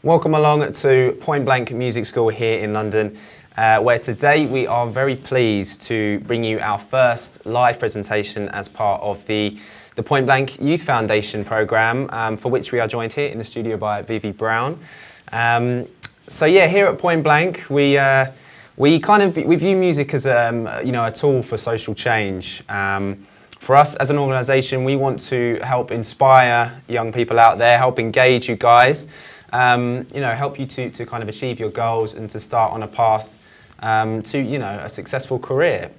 Welcome along to Point Blank Music School here in London, where today we are very pleased to bring you our first live presentation as part of the Point Blank Youth Foundation programme, for which we are joined here in the studio by Vivi Brown. So yeah, here at Point Blank, we view music as a tool for social change. For us as an organisation, we want to help inspire young people out there, help engage you guys, help you to kind of achieve your goals and to start on a path to a successful career.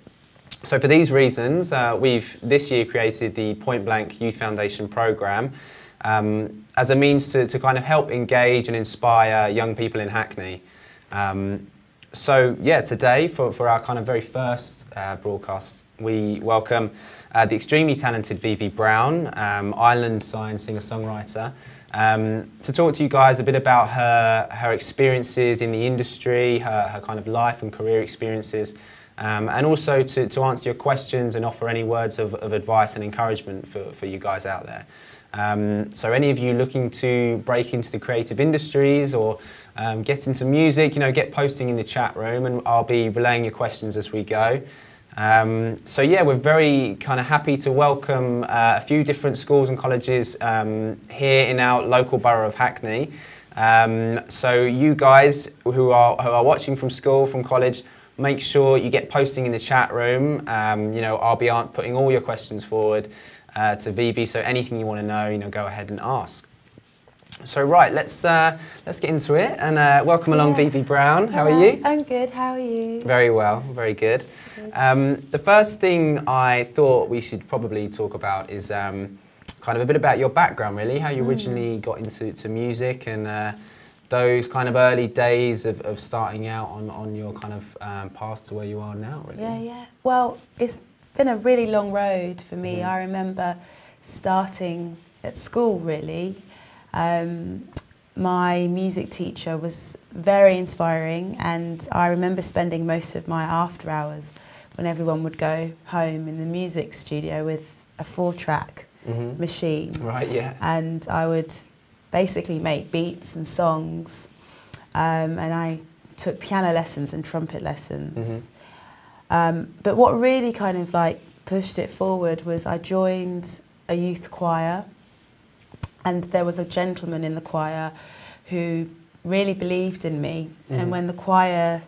So for these reasons, we've this year created the Point Blank Youth Foundation programme as a means to kind of help engage and inspire young people in Hackney. So yeah, today for our kind of very first broadcast, we welcome the extremely talented Vivi Brown, Ireland-signed singer-songwriter, to talk to you guys a bit about her experiences in the industry, her kind of life and career experiences, and also to answer your questions and offer any words of advice and encouragement for you guys out there. So any of you looking to break into the creative industries or get into music, get posting in the chat room and I'll be relaying your questions as we go. So yeah, we're very kind of happy to welcome a few different schools and colleges here in our local borough of Hackney. So you guys who are watching from school, from college, make sure you get posting in the chat room. I'll be putting all your questions forward to Vivi. So anything you want to know, go ahead and ask. So right, let's get into it and welcome along Vivi Brown. How are you? I'm good. How are you? Very well, very good. The first thing I thought we should probably talk about is kind of a bit about your background, really, how you originally got into music and those kind of early days of starting out on your kind of path to where you are now, really. Yeah. Well, it's been a really long road for me. I remember starting at school, really. My music teacher was very inspiring, and I remember spending most of my after hours when everyone would go home in the music studio with a 4-track machine. Right, yeah. And I would basically make beats and songs, and I took piano lessons and trumpet lessons. But what really kind of like pushed it forward was I joined a youth choir. And there was a gentleman in the choir who really believed in me. And when the choir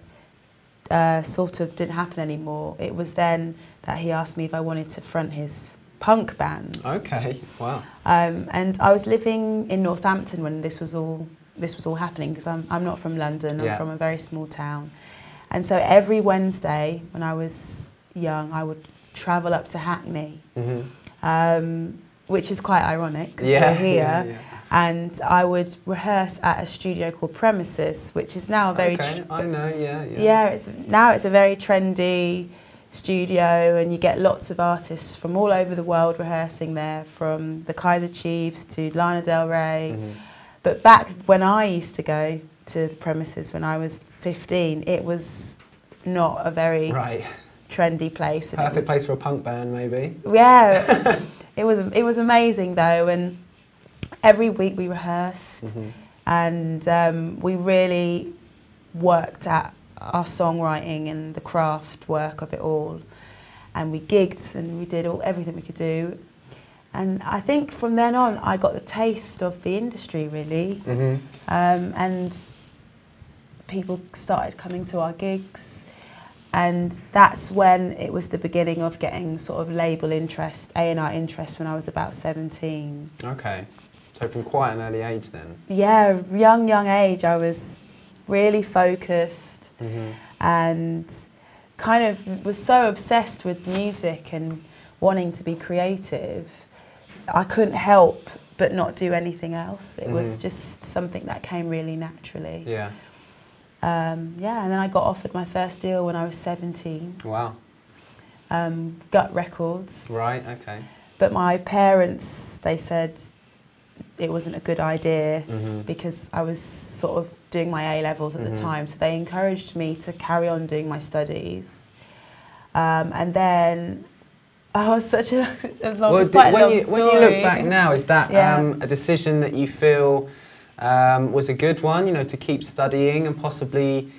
sort of didn't happen anymore, it was then that he asked me if I wanted to front his punk band. Okay, wow. And I was living in Northampton when this was all happening, because I'm not from London. I'm from a very small town. And so every Wednesday when I was young, I would travel up to Hackney. Which is quite ironic because we're here, and I would rehearse at a studio called Premises, which is now a very now it's a very trendy studio, and you get lots of artists from all over the world rehearsing there, from the Kaiser Chiefs to Lana Del Rey. But back when I used to go to Premises when I was 15, it was not a very trendy place. Perfect place for a punk band, maybe. Yeah. It was amazing though, and every week we rehearsed, and we really worked at our songwriting and the craft work of it all, and we gigged and we did everything we could do, and I think from then on I got the taste of the industry, really, and people started coming to our gigs. And that's when it was the beginning of getting sort of label interest, A&R interest, when I was about 17. Okay, so from quite an early age then? Yeah, young age. I was really focused and kind of was so obsessed with music and wanting to be creative. I couldn't help but not do anything else. It was just something that came really naturally. Yeah. And then I got offered my first deal when I was 17. Wow. Gut Records. Right, okay. But my parents, they said it wasn't a good idea because I was sort of doing my A-levels at the time, so they encouraged me to carry on doing my studies. And then I was such a long, when you look back now, is that a decision that you feel was a good one, you know, to keep studying and possibly,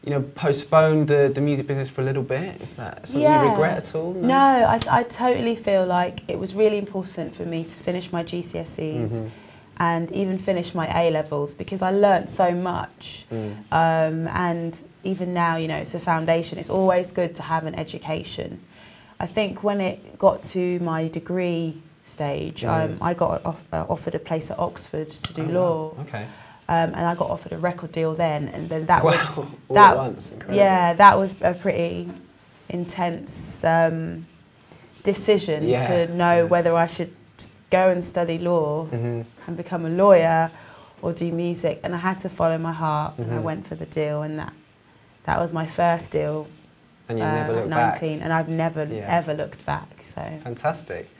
you know, postpone the music business for a little bit? Is that something you regret at all? No, I totally feel like it was really important for me to finish my GCSEs and even finish my A-levels, because I learnt so much. And even now, you know, it's a foundation. It's always good to have an education. I think when it got to my degree stage, I got offered a place at Oxford to do law. Wow. Okay. And I got offered a record deal then, and then that was all at once. Incredible. Yeah, that was a pretty intense decision to know whether I should go and study law and become a lawyer or do music, and I had to follow my heart, and I went for the deal, and that was my first deal. And you never looked at 19, back. and I've never ever looked back. So fantastic.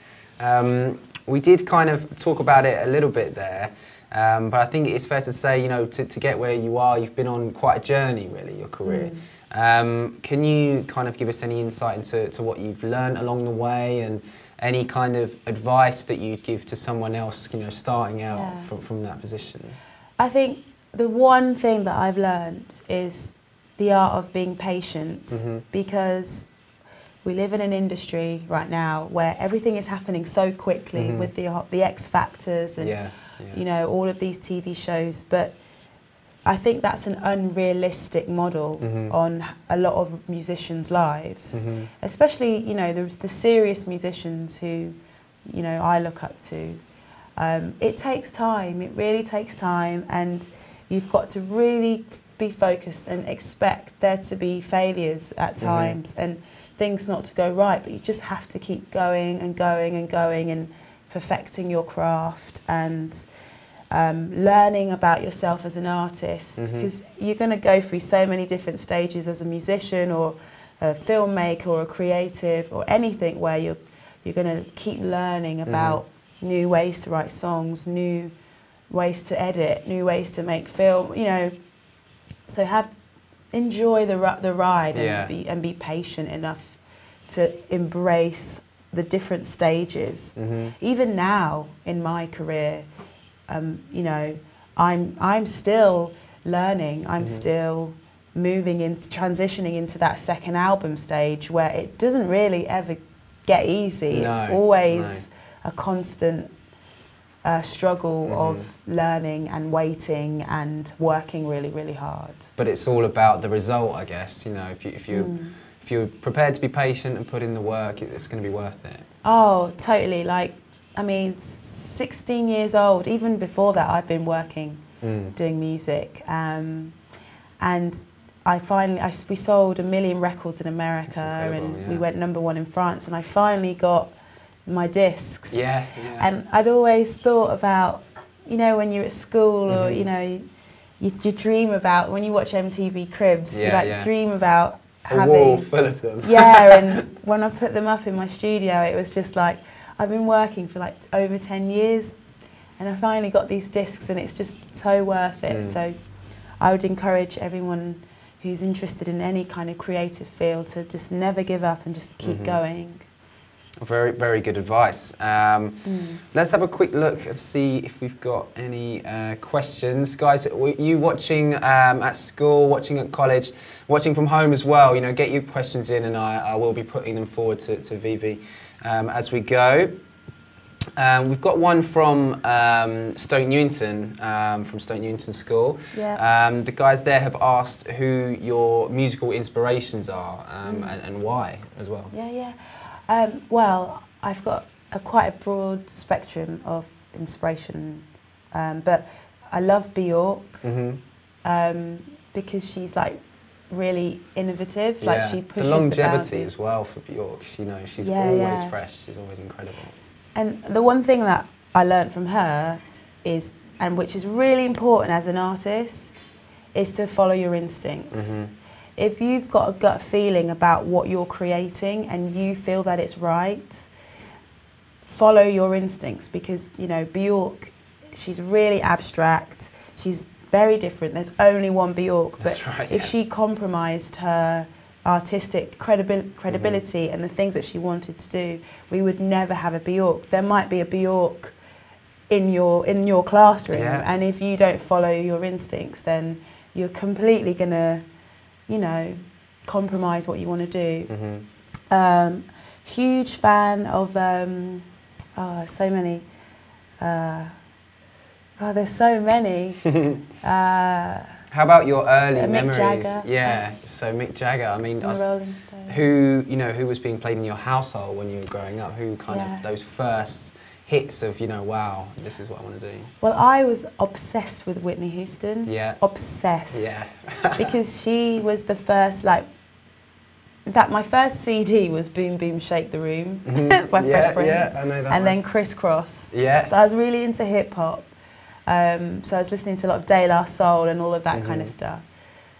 We did kind of talk about it a little bit there. But I think it's fair to say, you know, to get where you are, you've been on quite a journey, really, your career. Can you kind of give us any insight into what you've learned along the way, and any kind of advice that you'd give to someone else, you know, starting out from that position? I think the one thing that I've learned is the art of being patient, because we live in an industry right now where everything is happening so quickly with the X Factors and you know, all of these TV shows, but I think that's an unrealistic model on a lot of musicians' lives, especially, you know, the serious musicians who, you know, I look up to. It takes time, it really takes time, and you've got to really be focused and expect there to be failures at times and things not to go right, but you just have to keep going and going and going and perfecting your craft and learning about yourself as an artist, because you're going to go through so many different stages as a musician or a filmmaker or a creative or anything, where you're going to keep learning about new ways to write songs, new ways to edit, new ways to make film, you know. So enjoy the ride and be patient enough to embrace the different stages. Even now in my career, you know, I'm still learning. I'm still transitioning into that second album stage, where it doesn't really ever get easy. It's always a constant struggle of learning and waiting and working really, really hard. But it's all about the result, I guess. You know, if you're prepared to be patient and put in the work, it's going to be worth it. Oh, totally. Like, I mean, 16 years old, even before that, I've been working, doing music. And we sold 1 million records in America, and we went #1 in France, and I finally got my discs. And I'd always thought about, you know, when you're at school or, you know, you dream about, when you watch MTV Cribs, you dream about having... A wall full of them. And when I put them up in my studio, it was just like, I've been working for like over 10 years and I finally got these discs, and it's just so worth it. So I would encourage everyone who's interested in any kind of creative field to just never give up and just keep going. Very, very good advice. Let's have a quick look and see if we've got any questions. Guys, you watching at school, watching at college, watching from home as well, you know, get your questions in, and I will be putting them forward to Vivi as we go. We've got one from Stoke Newington, from Stoke Newington School. The guys there have asked who your musical inspirations are and why as well. Well, I've got quite a broad spectrum of inspiration, but I love Bjork because she's like really innovative. Like she pushes the longevity as well for Bjork. You know, she's always fresh. She's always incredible. And the one thing that I learned from her is, and which is really important as an artist, is to follow your instincts. If you've got a gut feeling about what you're creating and you feel that it's right, follow your instincts, because, you know, Bjork, she's really abstract, she's very different, there's only one Bjork, but if she compromised her artistic credibility and the things that she wanted to do, we would never have a Bjork. There might be a Bjork in your classroom. Yeah. And if you don't follow your instincts, then you're completely gonna, you know, compromise what you want to do. Huge fan of so many. There's so many. How about your early Mick memories? Jagger. Yeah, so Mick Jagger. I mean, Rolling Stones. who was being played in your household when you were growing up? Who kind of those first hits of, you know, wow, this is what I want to do? Well, I was obsessed with Whitney Houston. Yeah. Obsessed. Yeah. Because she was the first, like, in fact, my first CD was Boom Boom Shake the Room by Fresh Prince. Yeah, I know that And one. then Crisscross. Yeah. So I was really into hip hop. So I was listening to a lot of De La Soul and all of that kind of stuff.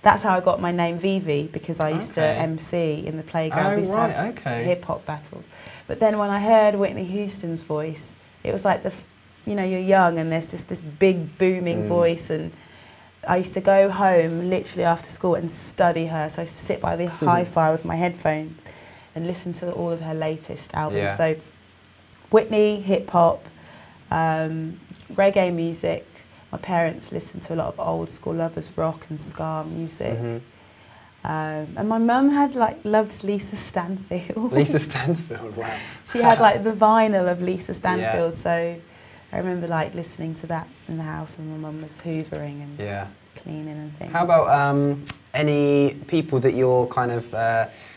That's how I got my name Vivi, because I used to MC in the playground. Oh, we used to have hip hop battles. But then when I heard Whitney Houston's voice, it was like you know, you're young and there's just this big booming voice, and I used to go home literally after school and study her. So I used to sit by the hi-fi with my headphones and listen to all of her latest albums. Yeah. So Whitney, hip hop, reggae music. My parents listened to a lot of old school lovers rock and ska music. And my mum had loved Lisa Stanfield. Lisa Stanfield, wow. She had the vinyl of Lisa Stanfield, so I remember listening to that in the house when my mum was hoovering and cleaning and things. How about any people that you're kind of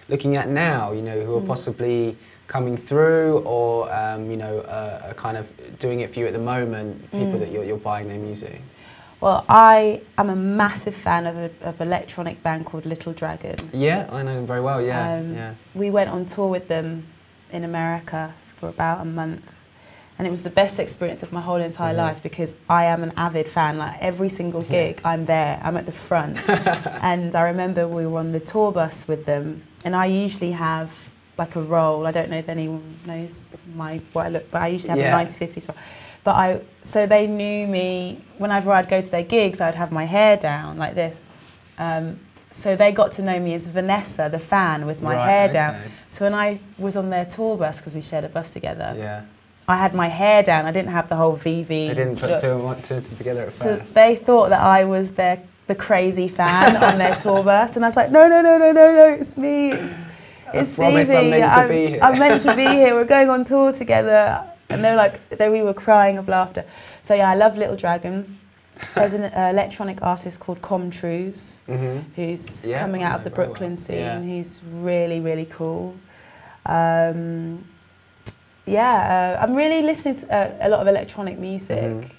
looking at now, you know, who are possibly coming through, or you know, are kind of doing it for you at the moment, people that you're buying their music? Well, I am a massive fan of an electronic band called Little Dragon. Yeah, I know them very well, yeah. We went on tour with them in America for about a month, and it was the best experience of my whole entire life, because I am an avid fan. Like, every single gig, I'm there, I'm at the front. And I remember we were on the tour bus with them, and I usually have a role. I don't know if anyone knows what I look, but I usually have a 1950s role. But so they knew me. Whenever I'd go to their gigs, I'd have my hair down like this. So they got to know me as Vanessa, the fan, with my hair down. So when I was on their tour bus, because we shared a bus together, I had my hair down. I didn't have the whole VV. They didn't put two and two together at first. So they thought that I was the crazy fan on their tour bus, and I was like, no, it's me. It's promise I'm meant to be here. I'm meant to be here. We're going on tour together. And they were like, we were crying of laughter. So yeah, I love Little Dragon. There's an electronic artist called Comtrues, who's coming out of the Brooklyn scene. He's really, really cool. I'm really listening to a lot of electronic music.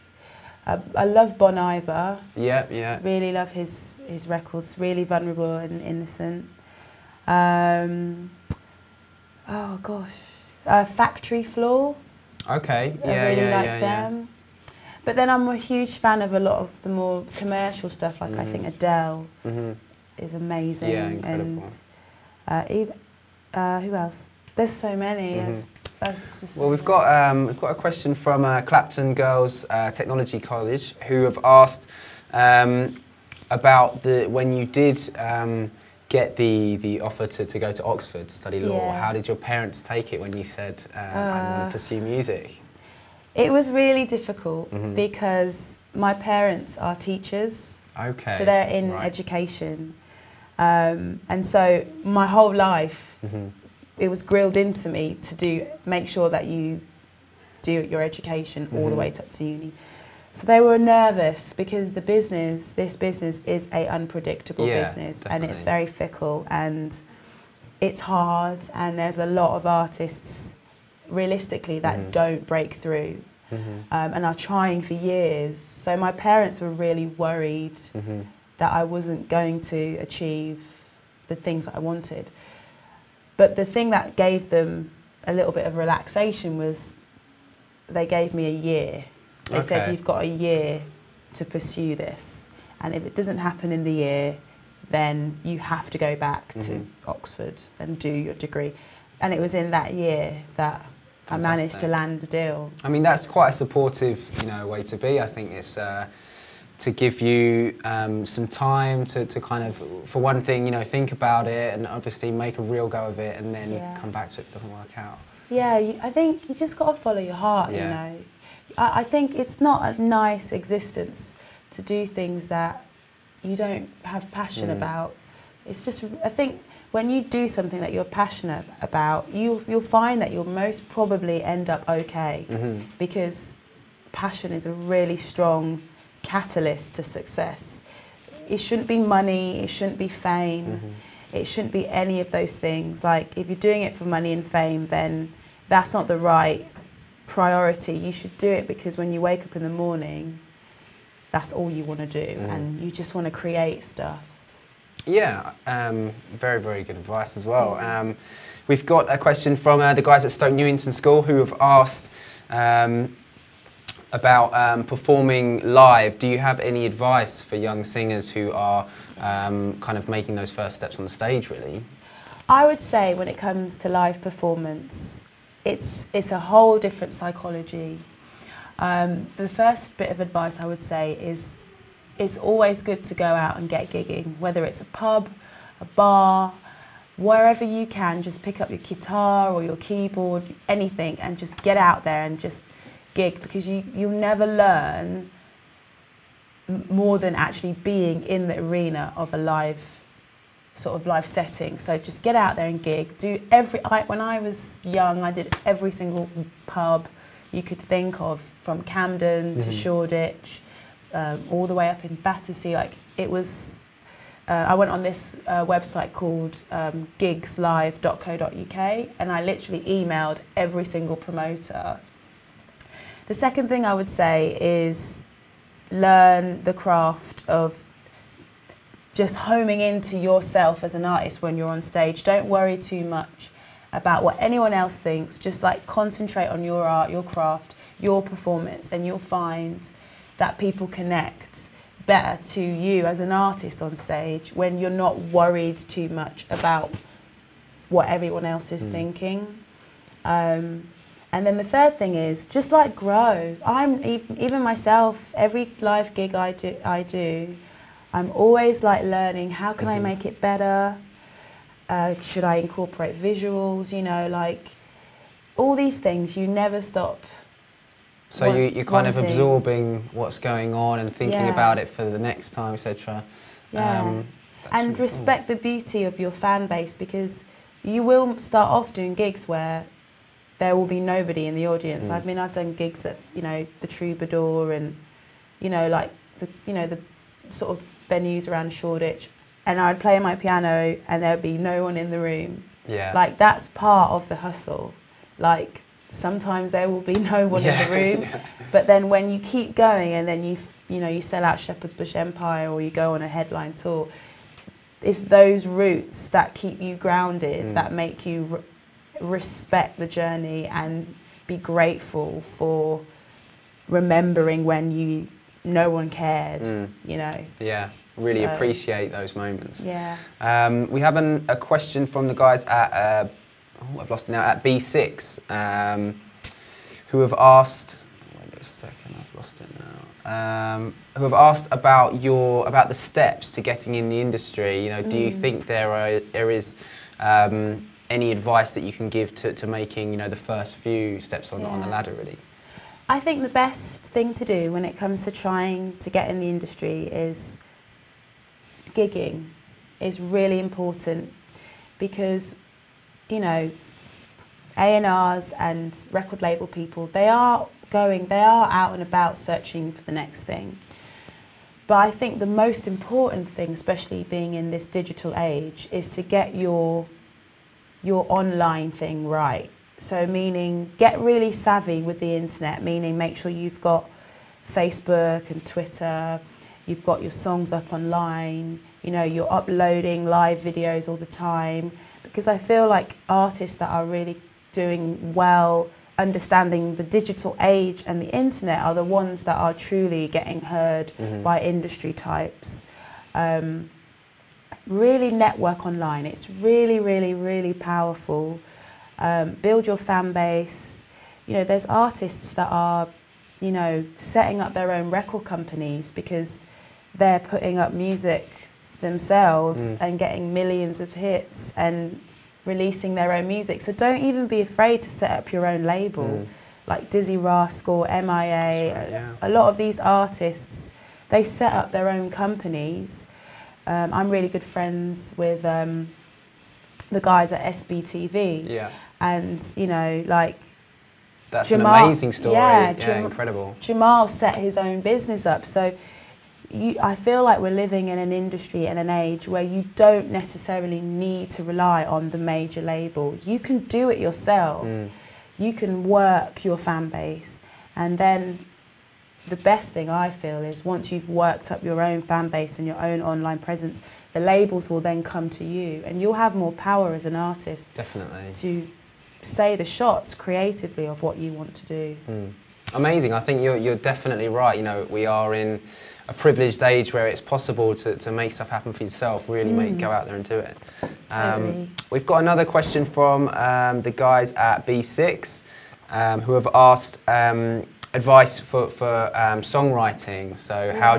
I love Bon Iver. Yeah. Really love his records. Really vulnerable and innocent. Oh gosh, Factory Floor. Okay. I really like them. But then I'm a huge fan of a lot of the more commercial stuff. Like I think Adele is amazing. Yeah, incredible. And who else? There's so many. Well, we've got a question from Clapton Girls Technology College, who have asked about when you did get the offer to go to Oxford to study law. How did your parents take it when you said, I want to pursue music? It was really difficult because my parents are teachers. Okay. So they're in education. And so my whole life, it was grilled into me to make sure that you do your education all the way up to uni. So they were nervous because this business is a unpredictable business, definitely. and it's very fickle, and it's hard, and there's a lot of artists realistically that don't break through and are trying for years. So my parents were really worried that I wasn't going to achieve the things that I wanted. But the thing that gave them a little bit of relaxation was they gave me a year. They said, you've got a year to pursue this, and if it doesn't happen in the year, then you have to go back to Oxford and do your degree. And it was in that year that I managed to land a deal. I mean, that's quite a supportive, way to be. I think it's to give you some time to kind of, for one thing, think about it and obviously make a real go of it, and then come back to it if it doesn't work out. Yeah, I think you just got to follow your heart, I think it's not a nice existence to do things that you don't have passion about. It's just, I think when you do something that you're passionate about, you'll find that you'll most probably end up okay, because passion is a really strong catalyst to success. It shouldn't be money, it shouldn't be fame, it shouldn't be any of those things. Like, if you're doing it for money and fame, then that's not the right priority. You should do it because when you wake up in the morning, that's all you want to do, and you just want to create stuff. Yeah, very, very good advice as well. We've got a question from the guys at Stoke Newington School who have asked about performing live. Do you have any advice for young singers who are kind of making those first steps on the stage, really? I would say when it comes to live performance, it's a whole different psychology. The first bit of advice I would say is it's always good to go out and get gigging, whether it's a pub, a bar, wherever you can. Just pick up your guitar or your keyboard, anything, and just get out there and just gig, because you'll never learn more than actually being in the arena of a live setting. So just get out there and gig. When I was young, I did every single pub you could think of, from Camden to Shoreditch, all the way up in Battersea. Like, it was, I went on this website called gigslive.co.uk, and I literally emailed every single promoter. The second thing I would say is learn the craft of just homing into yourself as an artist when you're on stage. Don't worry too much about what anyone else thinks. Just like concentrate on your art, your craft, your performance, and you'll find that people connect better to you as an artist on stage when you're not worried too much about what everyone else is thinking. And then the third thing is just like grow. Even myself, every live gig I do, I'm always like learning, how can I make it better? Should I incorporate visuals? You know, like all these things, you never stop. So you're kind of absorbing what's going on and thinking about it for the next time, etc. Yeah. And really respect the beauty of your fan base, because you will start off doing gigs where there will be nobody in the audience. I mean, I've done gigs at, you know, the Troubadour and, you know, like the sort of venues around Shoreditch, and I'd play my piano and there'd be no one in the room. Yeah. Like, that's part of the hustle. Like, sometimes there will be no one in the room, but then when you keep going and then you sell out Shepherd's Bush Empire or you go on a headline tour, it's those roots that keep you grounded, that make you respect the journey and be grateful for remembering when no one cared, you know. Yeah, really appreciate those moments. Yeah. We have a question from the guys at I've lost it now, at B6, who have asked, wait a second, I've lost it now, who have asked about the steps to getting in the industry. You know, do you think there is any advice that you can give to making, you know, the first few steps on the ladder, really? I think the best thing to do when it comes to trying to get in the industry is gigging is really important, because, you know, A&Rs and record label people, they are out and about searching for the next thing. But I think the most important thing, especially being in this digital age, is to get your online thing right. So meaning get really savvy with the internet, meaning make sure you've got Facebook and Twitter, you've got your songs up online, you know, you're uploading live videos all the time. Because I feel like artists that are really doing well, understanding the digital age and the internet, are the ones that are truly getting heard by industry types. Really network online. It's really, really, really powerful. Build your fan base. You know, there's artists that are, you know, setting up their own record companies because they're putting up music themselves and getting millions of hits and releasing their own music. So don't even be afraid to set up your own label. like Dizzy Rascal, MIA, right, yeah. a lot of these artists, they set up their own companies. I'm really good friends with the guys at SBTV. Yeah. And, you know, like... That's Jamal, an amazing story. Yeah, Incredible. Jamal set his own business up. So I feel like we're living in an industry and an age where you don't necessarily need to rely on the major label. You can do it yourself. You can work your fan base. And then the best thing I feel is once you've worked up your own fan base and your own online presence, the labels will then come to you and you'll have more power as an artist. Definitely. To say the shots creatively of what you want to do. Amazing. I think you're definitely right. You know, we are in a privileged age where it's possible to make stuff happen for yourself, really go out there and do it. Totally. We've got another question from the guys at B6 who have asked advice for songwriting. So how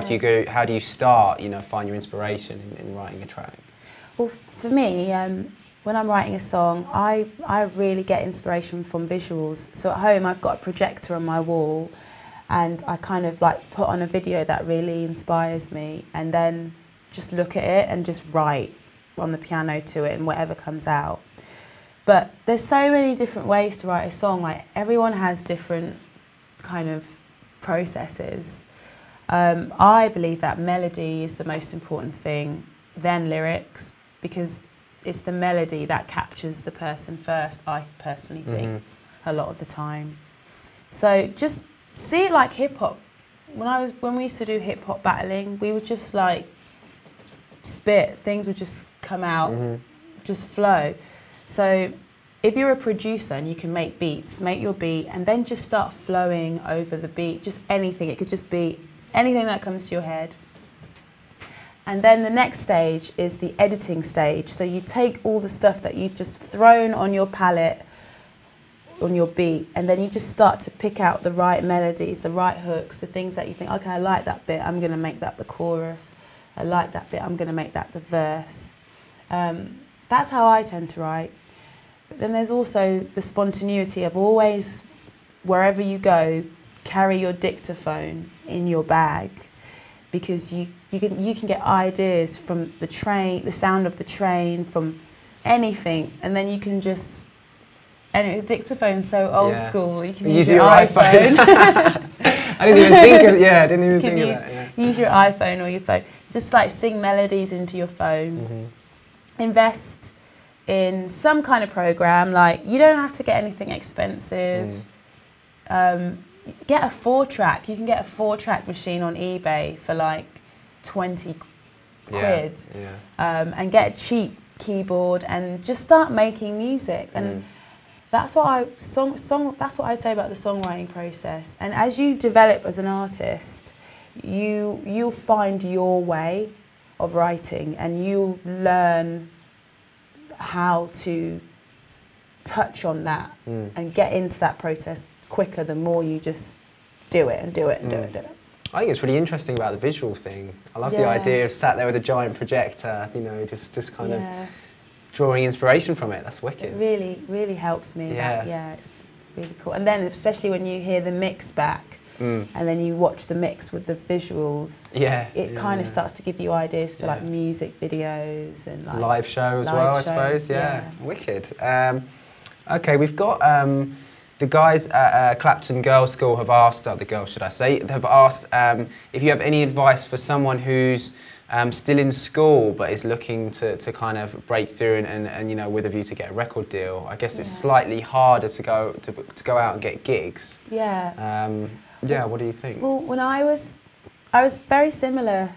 do you start, you know, find your inspiration in writing a track? Well, for me, when I'm writing a song, I really get inspiration from visuals. So at home, I've got a projector on my wall and I kind of like put on a video that really inspires me and then just look at it and just write on the piano to it and whatever comes out. But there's so many different ways to write a song. Like everyone has different kind of processes. I believe that melody is the most important thing, then lyrics, because it's the melody that captures the person first, I personally think, a lot of the time. So just see it like hip-hop. When we used to do hip-hop battling, we would just like spit, things would just come out, just flow. So if you're a producer and you can make beats, make your beat and then just start flowing over the beat, just anything. It could just be anything that comes to your head. And then the next stage is the editing stage. So you take all the stuff that you've just thrown on your palette, on your beat, and then you just start to pick out the right melodies, the right hooks, the things that you think, okay, I like that bit, I'm going to make that the chorus. I like that bit, I'm going to make that the verse. That's how I tend to write. But then there's also the spontaneity of always, wherever you go, carry your dictaphone in your bag, because you can get ideas from the train, the sound of the train, from anything, and then you can just, and the dictaphone's so old school, you can use your iPhone. I didn't even think of that. Yeah. Use your iPhone or your phone. Just like sing melodies into your phone. Invest in some kind of program. Like you don't have to get anything expensive. Get a 4-track. You can get a 4-track machine on eBay for like 20 quid. And get a cheap keyboard and just start making music. And that's what that's what I'd say about the songwriting process. And as you develop as an artist, you'll find your way of writing and you'll learn how to touch on that and get into that process quicker the more you just do it and do it and do it and do it. I think it's really interesting about the visual thing. I love the idea of sat there with a giant projector, you know, just kind of drawing inspiration from it. That's wicked. It really helps me. It's really cool. And then especially when you hear the mix back and then you watch the mix with the visuals, it kind of starts to give you ideas for like music videos and like live show as well, I suppose. Wicked. Okay, we've got the guys at Clapton Girls' School have asked, the girls should I say, have asked if you have any advice for someone who's still in school but is looking to kind of break through and you know, with a view to get a record deal. I guess it's slightly harder to go out and get gigs. What do you think? Well, when I was very similar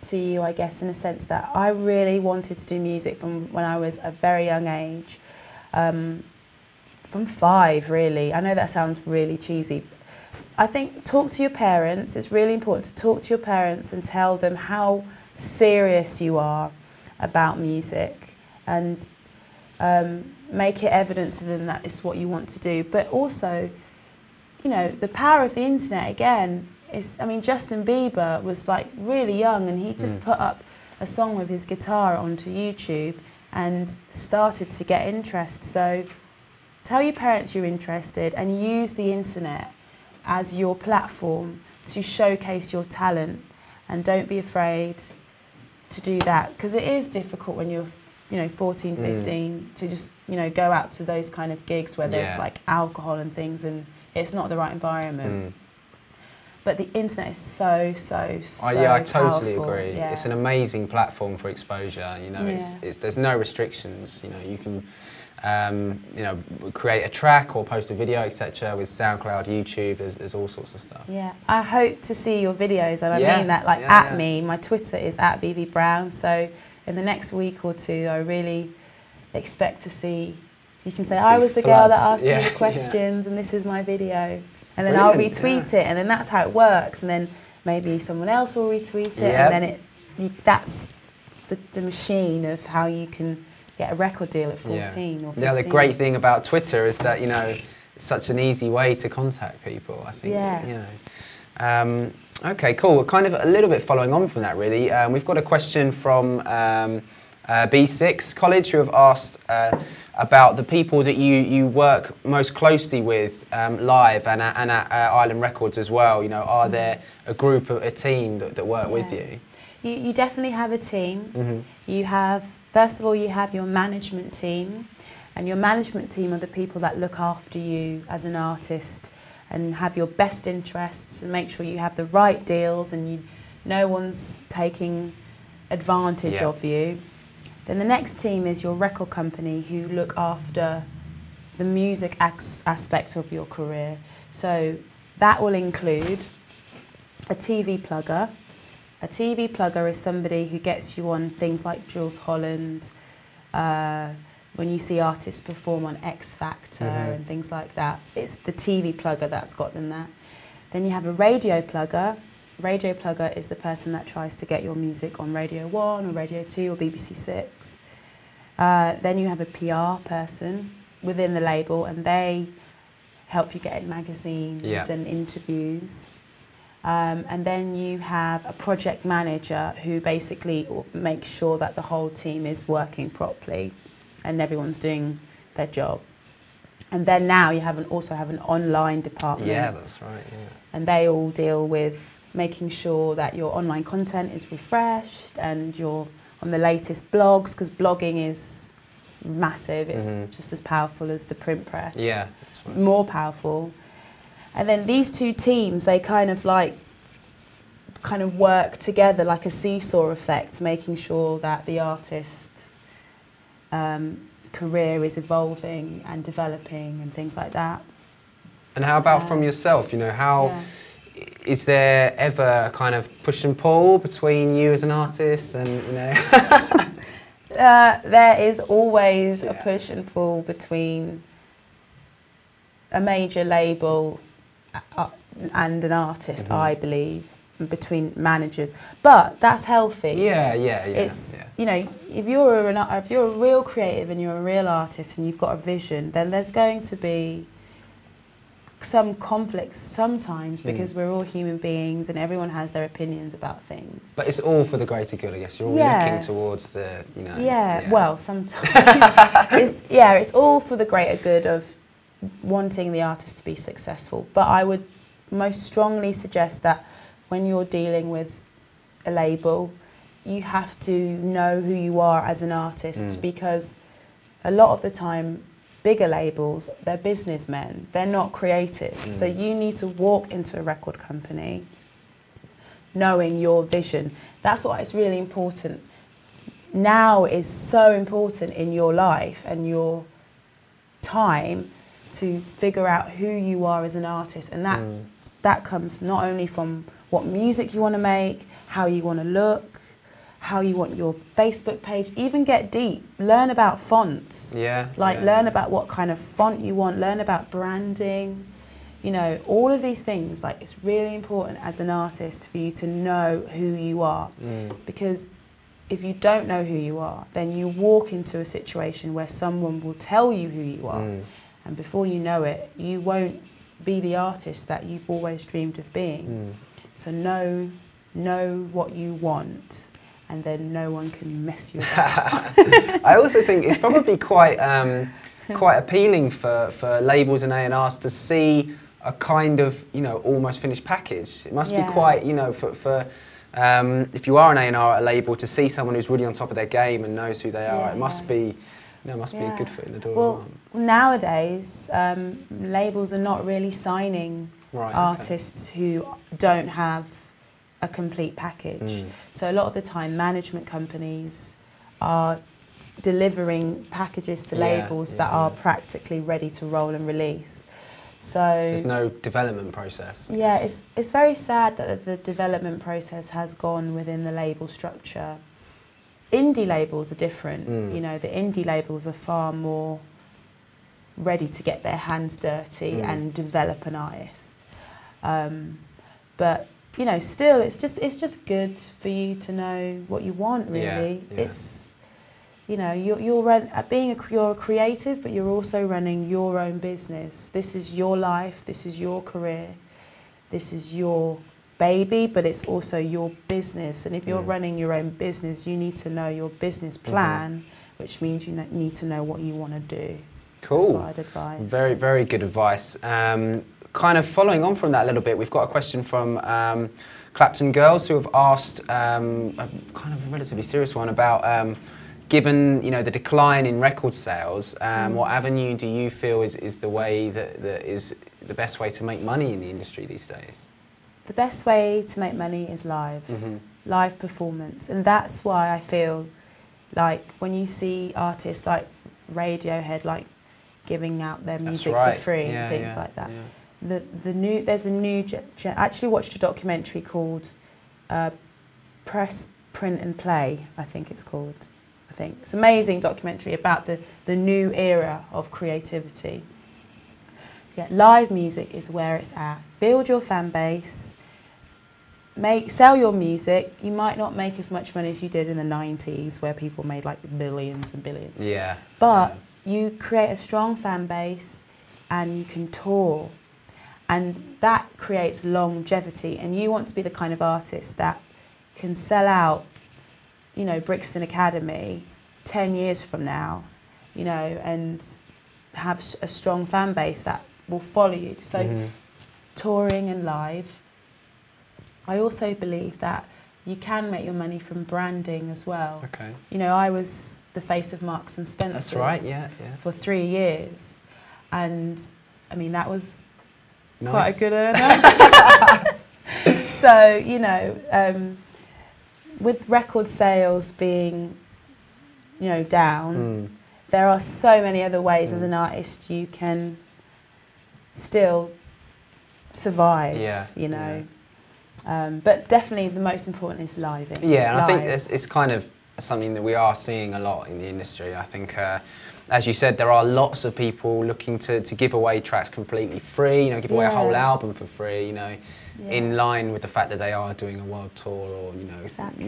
to you, I guess, in a sense that I really wanted to do music from when I was a very young age. From 5, really. I know that sounds really cheesy. I think talk to your parents. It's really important to talk to your parents and tell them how serious you are about music and make it evident to them that it's what you want to do. But also, you know, the power of the internet, again, is, I mean, Justin Bieber was like really young and he just put up a song with his guitar onto YouTube and started to get interest. So tell your parents you're interested and use the internet as your platform to showcase your talent, and don't be afraid to do that, because it is difficult when you're 14, 15 to just go out to those kind of gigs where there's like alcohol and things, and it's not the right environment. But the internet is so yeah, I totally powerful. agree. Yeah. It's an amazing platform for exposure. It's there's no restrictions. You can create a track or post a video, etc. with SoundCloud, YouTube. There's all sorts of stuff. Yeah, I hope to see your videos, and I mean that at me. My Twitter is @BB Brown. So in the next week or two, I really expect to see. You can say I was the girl that asked you the questions, and this is my video. And then I'll retweet it, and then that's how it works. And then maybe someone else will retweet it, and then that's the machine of how you can get a record deal at 14 or 15. Yeah, the great thing about Twitter is that it's such an easy way to contact people. I think. Yeah. Okay, cool. Kind of a little bit following on from that, really. We've got a question from B6 College, who have asked about the people that you work most closely with live and at Island Records as well. Are there a group, a team that work with you? You definitely have a team. You have, first of all, you have your management team, and your management team are the people that look after you as an artist and have your best interests and make sure you have the right deals and no one's taking advantage of you. Then the next team is your record company, who look after the music aspect of your career. So that will include a TV plugger. A TV plugger is somebody who gets you on things like Jules Holland, when you see artists perform on X Factor and things like that. It's the TV plugger that's got them there. Then you have a radio plugger. Radio plugger is the person that tries to get your music on Radio 1 or Radio 2 or BBC 6. Then you have a PR person within the label, and they help you get in magazines and interviews. And then you have a project manager who basically makes sure that the whole team is working properly and everyone's doing their job. And then now you also have an online department. Yeah, that's right. Yeah. And they all deal with making sure that your online content is refreshed and you're on the latest blogs, because blogging is massive. It's just as powerful as the print press. Yeah, that's right. More powerful. And then these two teams, they kind of work together like a seesaw effect, making sure that the artist career is evolving and developing and things like that. And how about from yourself? Is there ever a kind of push and pull between you as an artist and there is always a push and pull between a major label and an artist, I believe, between managers. But that's healthy. It's if you're a real creative and you're a real artist and you've got a vision, then there's going to be some conflicts sometimes, because we're all human beings and everyone has their opinions about things. But it's all for the greater good, I guess. You're all looking towards the, well, sometimes. It's all for the greater good of wanting the artist to be successful. But I would most strongly suggest that when you're dealing with a label, you have to know who you are as an artist, because a lot of the time, bigger labels, they're businessmen, they're not creative. So you need to walk into a record company knowing your vision. That's why it's really important. Now is so important in your life and your time to figure out who you are as an artist, and that comes not only from what music you want to make, how you want to look, how you want your Facebook page, even get deep, learn about fonts. Learn about what kind of font you want, learn about branding, all of these things. It's really important as an artist for you to know who you are, because if you don't know who you are, then you walk into a situation where someone will tell you who you are, and before you know it, you won't be the artist that you've always dreamed of being. So know what you want, and then no one can mess you up. I also think it's probably quite quite appealing for labels and A&Rs to see a kind of, you know, almost finished package. It must be quite, you know, for if you are an A&R at a label, to see someone who's really on top of their game and knows who they are, it must be, you know, must be a good foot in the door. Well, nowadays, labels are not really signing artists who don't have a complete package. So a lot of the time, management companies are delivering packages to labels that are practically ready to roll and release. So there's no development process. Yeah, it's very sad that the development process has gone within the label structure. Indie labels are different. You know, the indie labels are far more ready to get their hands dirty and develop an artist. But you know, still, it's just good for you to know what you want. Really, it's, you know, you're a creative, but you're also running your own business. This is your life. This is your career. This is your baby, but it's also your business. And if you're running your own business, you need to know your business plan, which means you need to know what you want to do. Cool. That's what I'd advise. Very, very good advice. Kind of following on from that a little bit, we've got a question from Clapton Girls, who have asked a kind of a relatively serious one about given, you know, the decline in record sales, what avenue do you feel is the way that is the best way to make money in the industry these days? The best way to make money is live, live performance. And that's why I feel like when you see artists like Radiohead, like giving out their music for free and things like that. There's a new, I actually watched a documentary called Press, Print and Play, I think it's called. It's an amazing documentary about the new era of creativity. Yeah, live music is where it's at. Build your fan base, sell your music. You might not make as much money as you did in the 90s, where people made like billions and billions. Yeah. But you create a strong fan base and you can tour. And that creates longevity. And you want to be the kind of artist that can sell out, you know, Brixton Academy 10 years from now, you know, and have a strong fan base that will follow you. So touring and live. I also believe that you can make your money from branding as well. Okay. You know, I was the face of Marks and Spencer's. That's right, for 3 years. And I mean, that was quite a good earner. So, you know, with record sales being, you know, down, there are so many other ways as an artist you can still survive, you know. But definitely the most important is live. Yeah, and I think it's kind of something that we are seeing a lot in the industry. I think, as you said, there are lots of people looking to give away tracks completely free, you know, give away a whole album for free, you know, in line with the fact that they are doing a world tour or, you know,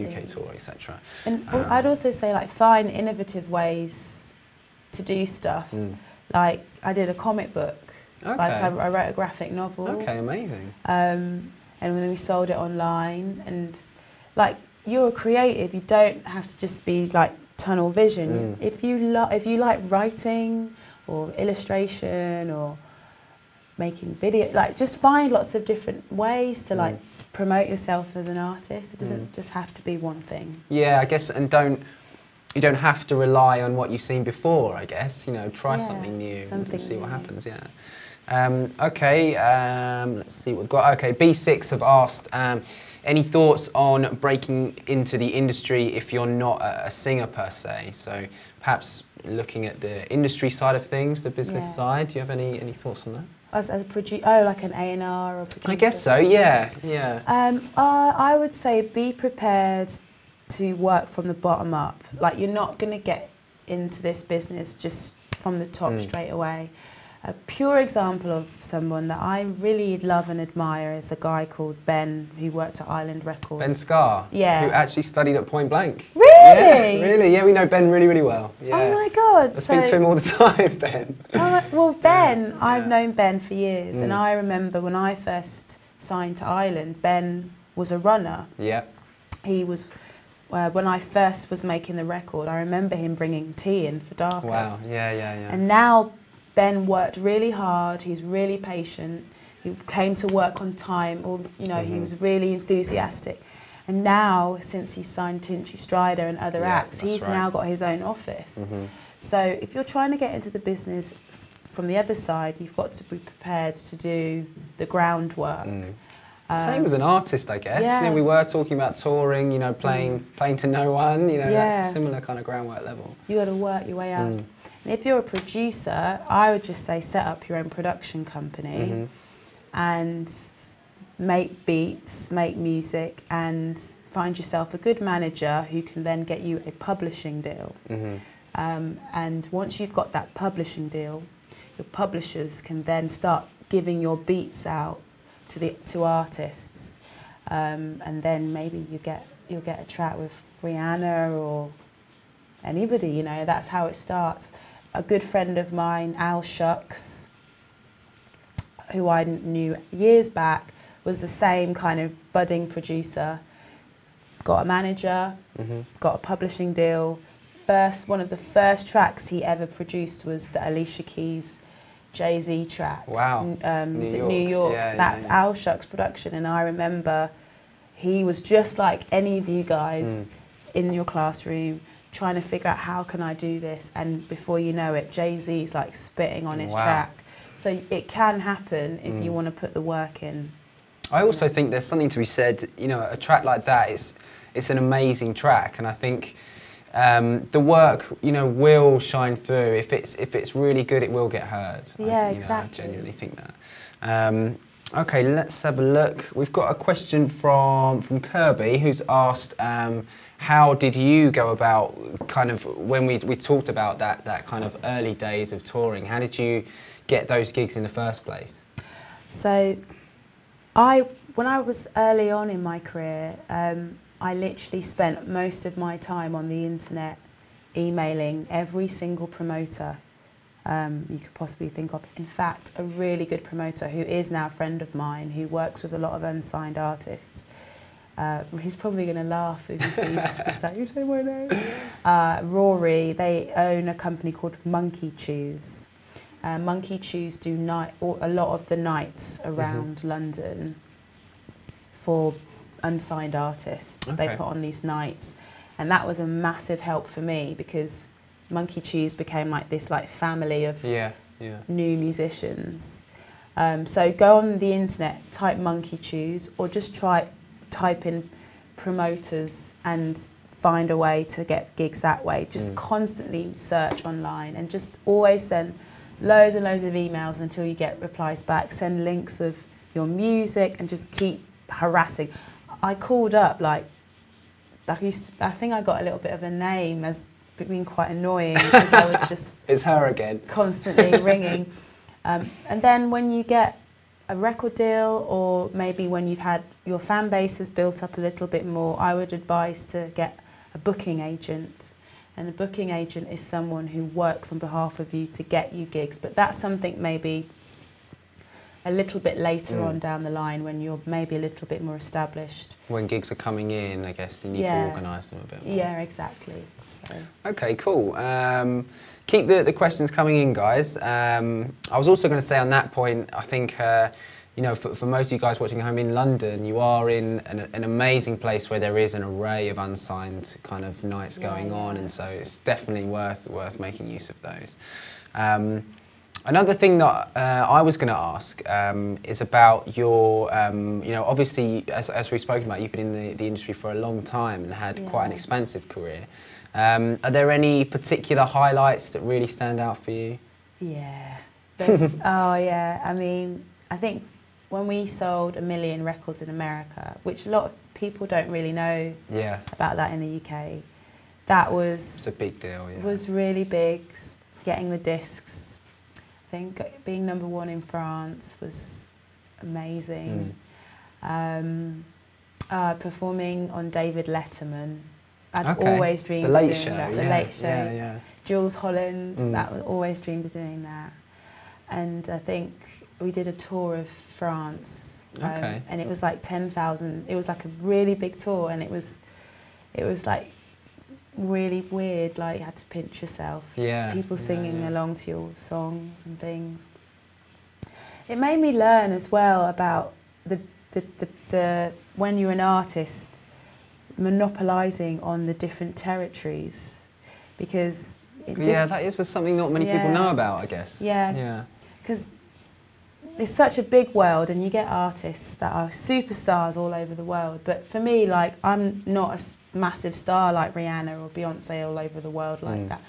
UK tour, etc. And I'd also say, like, find innovative ways to do stuff. Like, I did a comic book. Okay. Like, I wrote a graphic novel. Okay, amazing. And then we sold it online. And, like, you're a creative. You don't have to just be, like, tunnel vision. If you like writing or illustration or making video, like, just find lots of different ways to like promote yourself as an artist. It doesn't just have to be one thing. Yeah, I guess, and you don't have to rely on what you've seen before, I guess. You know, try something new and see what happens. Okay, let's see what we've got. Okay, B6 have asked, any thoughts on breaking into the industry if you're not a singer per se? So perhaps looking at the industry side of things, the business side. Do you have any thoughts on that? As a producer, like an A&R or producer? I guess so, yeah. I would say be prepared to work from the bottom up. Like, you're not going to get into this business just from the top straight away. A pure example of someone that I really love and admire is a guy called Ben, who worked at Island Records. Ben Scar? Yeah. Who actually studied at Point Blank. Really? Yeah, really. Yeah, we know Ben really, really well. Yeah. Oh my God. I speak to him all the time, Ben. Well, Ben, I've known Ben for years, and I remember when I first signed to Island, Ben was a runner. Yeah. He was... when I first was making the record, I remember him bringing tea in for Darkest. Wow, yeah. And now Ben worked really hard, he's really patient, he came to work on time, or he was really enthusiastic. And now, since he's signed Tinchy Strider and other acts, he's now got his own office. So if you're trying to get into the business from the other side, you've got to be prepared to do the groundwork. Same as an artist, I guess. Yeah. You know, we were talking about touring, playing to no one, that's a similar kind of groundwork level. You got to work your way up. And if you're a producer, I would just say set up your own production company and make beats, make music, and find yourself a good manager who can then get you a publishing deal. And once you've got that publishing deal, your publishers can then start giving your beats out to artists, and then maybe you'll get a track with Rihanna or anybody. That's how it starts. A good friend of mine, Al Shucks, who I knew years back, was the same kind of budding producer. Got a manager, got a publishing deal. One of the first tracks he ever produced was the Alicia Keys Jay-Z track. Wow. New York. That's Al Shucks' production, and I remember he was just like any of you guys in your classroom trying to figure out how can I do this, and before you know it, Jay-Z's like spitting on his track. So it can happen if you want to put the work in. I also think there's something to be said, a track like that, it's an amazing track, and I think the work, will shine through. If it's really good, it will get heard. Yeah, exactly. I genuinely think that. Okay, let's have a look. We've got a question from Kirby, who's asked, how did you go about kind of when we talked about that kind of early days of touring? How did you get those gigs in the first place? So, when I was early on in my career, I literally spent most of my time on the internet emailing every single promoter you could possibly think of. In fact, a really good promoter who is now a friend of mine, who works with a lot of unsigned artists. He's probably going to laugh if he sees this. He's like, you say my name? Rory, they own a company called Monkey Chews. Monkey Chews do a lot of the nights around London for unsigned artists. They put on these nights, and that was a massive help for me because Monkey Chews became like this family of new musicians. So go on the internet, type Monkey Chews, or just type in promoters and find a way to get gigs that way. Just constantly search online and just always send loads and loads of emails until you get replies back. Send links of your music and just keep harassing. I called up I think I got a little bit of a name as being quite annoying because I was just it's her again constantly ringing. And then when you get a record deal, or maybe when you've had your fan base has built up a little bit more, I would advise to get a booking agent. And a booking agent is someone who works on behalf of you to get you gigs, but that's something maybe a little bit later on down the line when you're maybe a little bit more established. When gigs are coming in, I guess you need to organise them a bit more. Yeah, exactly. So. Okay, cool. Keep the questions coming in, guys. I was also going to say on that point, I think, for most of you guys watching at home in London, you are in an amazing place where there is an array of unsigned kind of nights going on, and so it's definitely worth making use of those. Another thing that I was going to ask is about your, obviously, as we've spoken about, you've been in the industry for a long time and had quite an expansive career. Are there any particular highlights that really stand out for you? Yeah. I mean, I think when we sold 1 million records in America, which a lot of people don't really know about that in the UK, that was... It's a big deal, was really big, getting the discs. I think being #1 in France was amazing. Performing on David Letterman. I'd always dreamed of doing that. The Late Show. Yeah. Jules Holland, that was always dreamed of doing that. And I think we did a tour of France. And it was like 10,000. It was like a really big tour, and it was like really weird, like you had to pinch yourself. Yeah. People singing along to your songs and things. It made me learn as well about the when you're an artist, monopolising on the different territories, because that is something not many people know about, I guess. Yeah, because it's such a big world, and you get artists that are superstars all over the world. But for me, like, I'm not a massive star like Rihanna or Beyonce all over the world like that.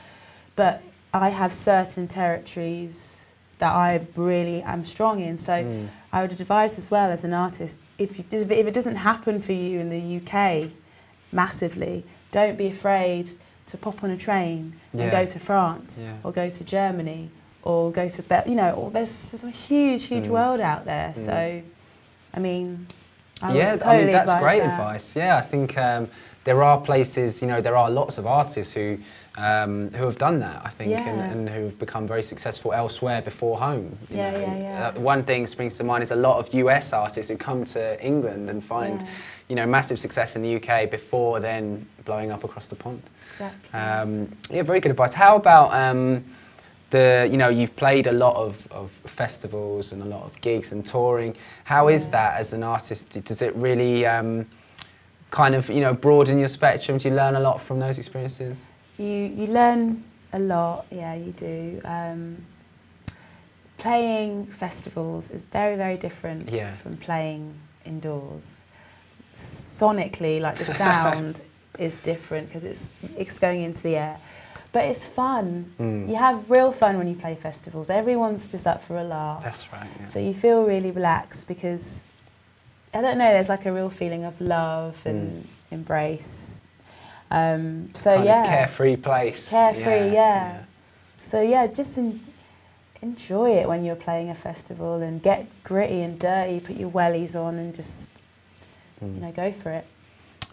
But I have certain territories that I really am strong in. So I would advise as well as an artist, if it doesn't happen for you in the UK massively, don't be afraid to pop on a train and go to France or go to Germany or go to, you know, there's a huge world out there. So, I mean, I would totally that's great that. advice. Yeah, I think there are places, you know, there are lots of artists who have done that, I think, and who have become very successful elsewhere before home. You know. One thing springs to mind is a lot of US artists who come to England and find, you know, massive success in the UK before then blowing up across the pond. Exactly. Yeah, very good advice. How about you know, you've played a lot of festivals and a lot of gigs and touring. How is that as an artist? Does it really kind of, you know, broaden your spectrum? Do you learn a lot from those experiences? You learn a lot, yeah, you do. Playing festivals is very, very different from playing indoors. Sonically, like the sound is different because it's going into the air. But it's fun. You have real fun when you play festivals. Everyone's just up for a laugh. That's right. Yeah. So you feel really relaxed because, I don't know, there's like a real feeling of love and embrace. So kind of carefree place. Carefree, yeah. So yeah, just enjoy it when you're playing a festival and get gritty and dirty, put your wellies on and just, you know, go for it.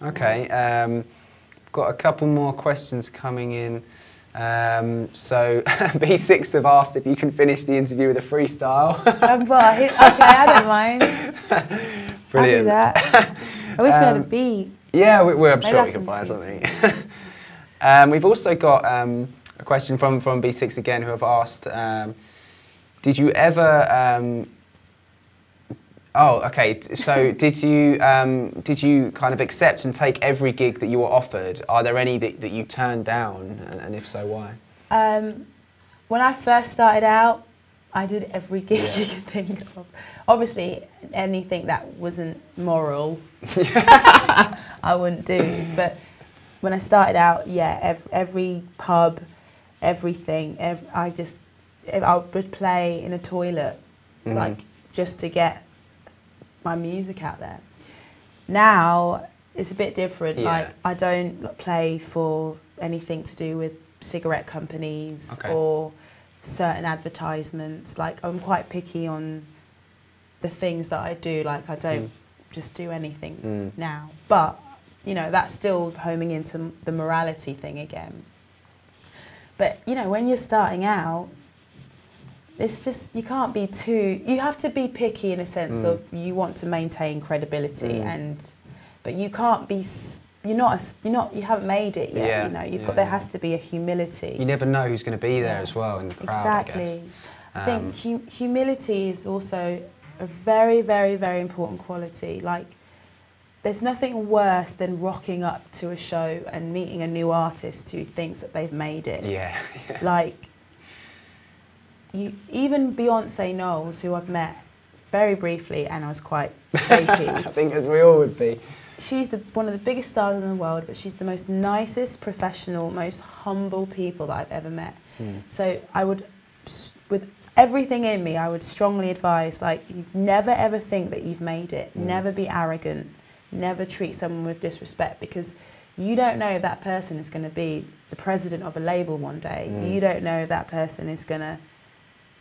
Okay, got a couple more questions coming in. So B6 have asked if you can finish the interview with a freestyle. Okay, I don't mind. Brilliant. I'll do that. I wish we had a beat. Yeah, I'm sure we can find something. We've also got a question from B6 again, who have asked, did you ever... Oh, okay. So did you kind of accept and take every gig that you were offered? Are there any that you turned down, and if so, why? When I first started out, I did every gig you could think of. Obviously, anything that wasn't moral, I wouldn't do. But when I started out, every pub, everything. I would play in a toilet, like just to get my music out there. Now it's a bit different. Like, I don't play for anything to do with cigarette companies or certain advertisements. Like, I'm quite picky on the things that I do. Like, I don't just do anything now. But, you know, that's still homing into the morality thing again. But, you know, when you're starting out, it's just, you can't be too, you have to be picky in a sense of you want to maintain credibility, but you can't be, you haven't made it yet, you know, there has to be a humility. You never know who's going to be there as well in the crowd, Exactly. I think humility is also a very, very, very important quality. Like, there's nothing worse than rocking up to a show and meeting a new artist who thinks that they've made it. Like, even Beyonce Knowles, who I've met very briefly, and I was quite shaky. I think as we all would be. She's one of the biggest stars in the world, but she's the most nicest, professional, most humble people that I've ever met. So I would, with everything in me, I would strongly advise, like, you never ever think that you've made it. Never be arrogant. Never treat someone with disrespect, because you don't know if that person is going to be the president of a label one day. You don't know if that person is going to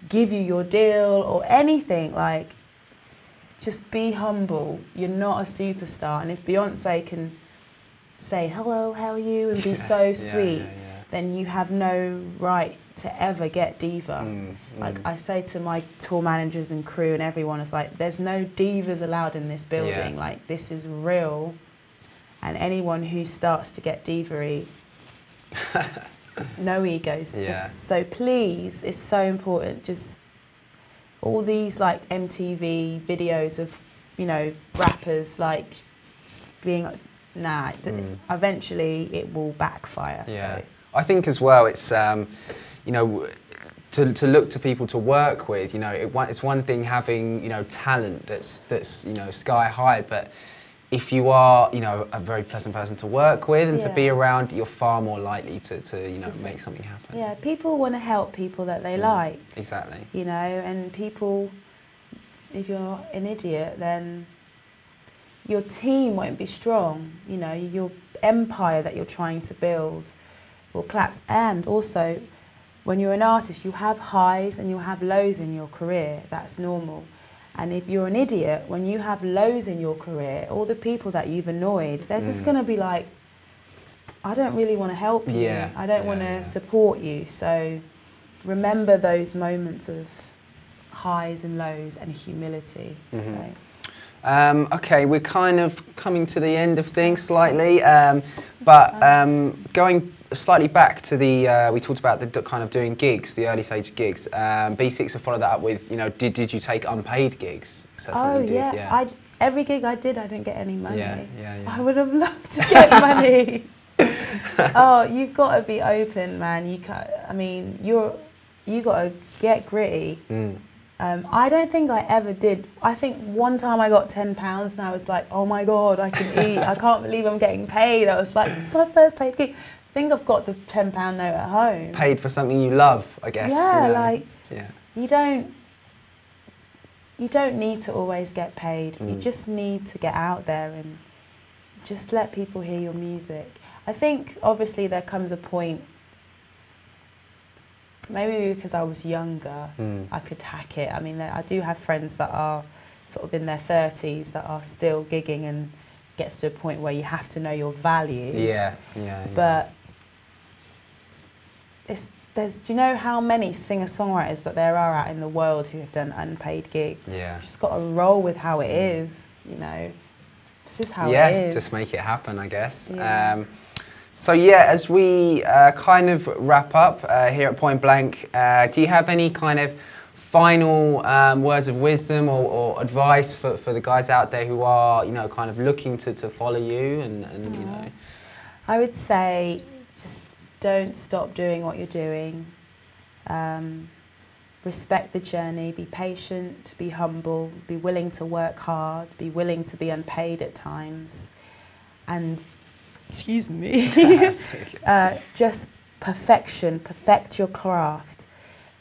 give you your deal or anything. Like, just be humble. You're not a superstar, and if Beyonce can say hello, how are you, and be so sweet, then you have no right to ever get diva. Like, I say to my tour managers and crew and everyone, it's like, there's no divas allowed in this building. Like, this is real, and anyone who starts to get diva-y, no egos. Yeah. Just so please, it's so important. Just all these like MTV videos of, you know, rappers like being like, nah. Eventually, it will backfire. Yeah. So. I think as well, it's you know, to look to people to work with. You know, it's one thing having, you know, talent that's you know, sky high, but if you are, you know, a very pleasant person to work with and to be around, you're far more likely to you know, make something happen. Yeah, people want to help people that they like. Exactly. You know, and people, if you're an idiot, then your team won't be strong. You know, your empire that you're trying to build will collapse. And also, when you're an artist, you have highs and you have lows in your career. That's normal. And if you're an idiot, when you have lows in your career, all the people that you've annoyed, they're just going to be like, I don't really want to help you. Yeah. I don't want to support you. So remember those moments of highs and lows and humility. So. Okay, we're kind of coming to the end of things slightly, but going slightly back to the, we talked about the kind of doing gigs, the early stage gigs. B6 have followed that up with, you know, did you take unpaid gigs? Oh yeah, every gig I did, I didn't get any money. Yeah. I would have loved to get money. Oh, you've got to be open, man. You can't, I mean, you got to get gritty. I don't think I ever did. I think one time I got £10 and I was like, oh my God, I can eat. I can't believe I'm getting paid. I was like, it's my first paid gig. I think I've got the £10 note at home. Paid for something you love, I guess. Yeah, you know? like, yeah. You don't need to always get paid. You just need to get out there and just let people hear your music. I think obviously there comes a point, maybe because I was younger, I could hack it. I mean, I do have friends that are sort of in their 30s that are still gigging, and gets to a point where you have to know your value. Yeah. But do you know how many singer-songwriters that there are out in the world who have done unpaid gigs? Yeah. You've just got to roll with how it is, you know. It's just how it is. Just make it happen, I guess. Yeah. So yeah, as we kind of wrap up here at Point Blank, do you have any kind of final words of wisdom or advice for the guys out there who are, you know, kind of looking to follow you and you know? I would say just don't stop doing what you're doing. Respect the journey, be patient, be humble, be willing to work hard, be willing to be unpaid at times, and excuse me, just perfect your craft.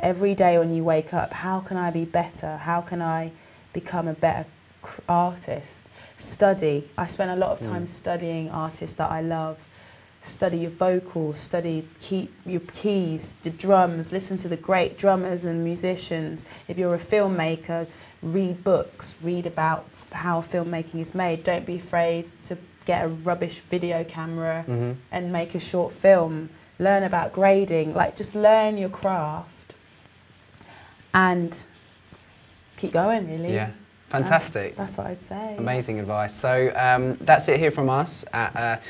Every day when you wake up, how can I be better? How can I become a better artist? Study. I spent a lot of time studying artists that I love. Study your vocals, study your keys, the drums, listen to the great drummers and musicians. If you're a filmmaker, read books, read about how filmmaking is made. Don't be afraid to get a rubbish video camera and make a short film. Learn about grading, like just learn your craft and keep going, really. Yeah. Fantastic. That's what I'd say. Amazing advice. So that's it here from us at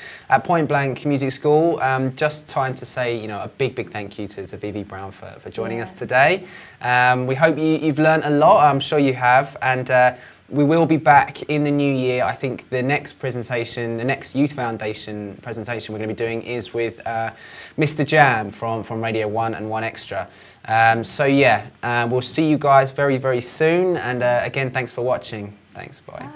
Point Blank Music School. Just time to say, you know, a big thank you to BB Brown for joining us today. We hope you've learned a lot. I'm sure you have, and we will be back in the new year. I think the next presentation, the next Youth Foundation presentation we're going to be doing is with Mr. Jam from Radio 1 and 1 Extra. So yeah, we'll see you guys very soon, and again, thanks for watching. Thanks, bye.